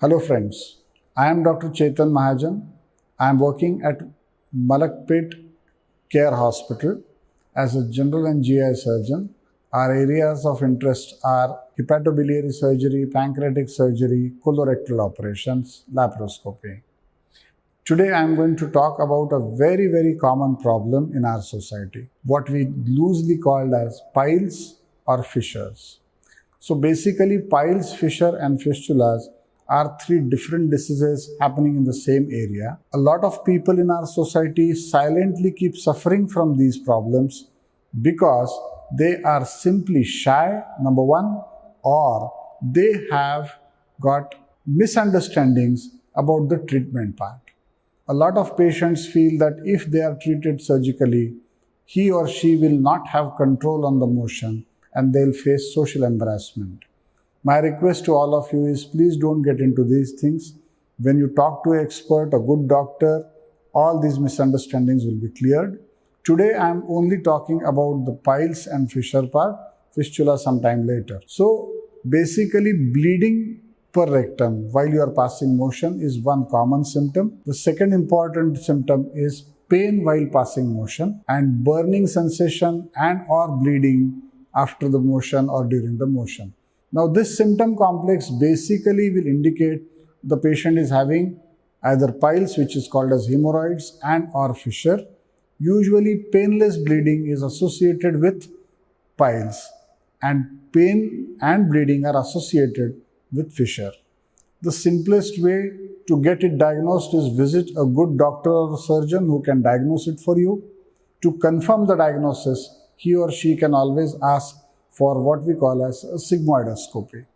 Hello friends, I am Dr. Chetan Mahajan. I am working at Malakpet Care Hospital as a general and GI surgeon. Our areas of interest are hepatobiliary surgery, pancreatic surgery, colorectal operations, laparoscopy. Today I am going to talk about a very common problem in our society, what we loosely call as piles or fissures. So basically piles, fissure and fistulas are three different diseases happening in the same area. A lot of people in our society silently keep suffering from these problems because they are simply shy, number one, or they have got misunderstandings about the treatment part. A lot of patients feel that if they are treated surgically, he or she will not have control on the motion and they'll face social embarrassment. My request to all of you is please don't get into these things. When you talk to an expert, a good doctor, all these misunderstandings will be cleared. Today I am only talking about the piles and fissure part, fistula sometime later. So basically bleeding per rectum while you are passing motion is one common symptom. The second important symptom is pain while passing motion and burning sensation and or bleeding after the motion or during the motion. Now this symptom complex basically will indicate the patient is having either piles, which is called as hemorrhoids, and or fissure. Usually painless bleeding is associated with piles and pain and bleeding are associated with fissure. The simplest way to get it diagnosed is visit a good doctor or surgeon who can diagnose it for you. To confirm the diagnosis, he or she can always ask for what we call as a sigmoidoscopy.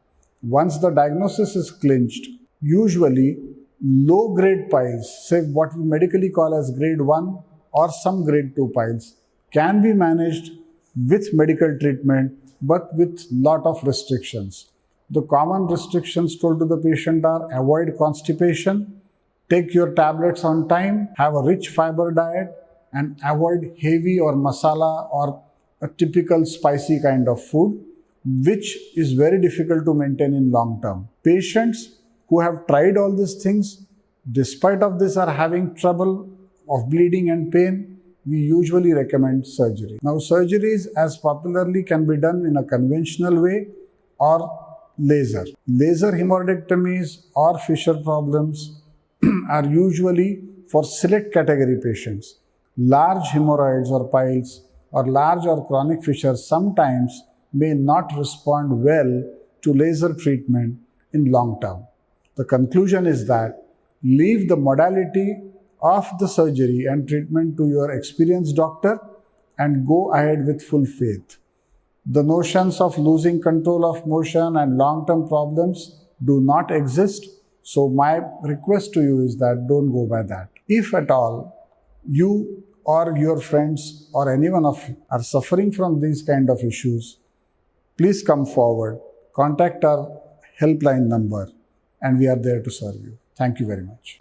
Once the diagnosis is clinched, usually low-grade piles, say what we medically call as grade 1 or some grade 2 piles, can be managed with medical treatment but with lot of restrictions. The common restrictions told to the patient are avoid constipation, take your tablets on time, have a rich fiber diet, and avoid heavy or masala or a typical spicy kind of food, which is very difficult to maintain in long term. Patients who have tried all these things, despite of this are having trouble of bleeding and pain, we usually recommend surgery. Now surgeries as popularly can be done in a conventional way or laser. Laser hemorrhoidectomies or fissure problems are usually for select category patients. Large hemorrhoids or piles or large or chronic fissures sometimes may not respond well to laser treatment in long term. The conclusion is that leave the modality of the surgery and treatment to your experienced doctor and go ahead with full faith. The notions of losing control of motion and long-term problems do not exist. So my request to you is that don't go by that. If at all you or your friends or anyone of you are suffering from these kind of issues, please come forward, contact our helpline number, and we are there to serve you. Thank you very much.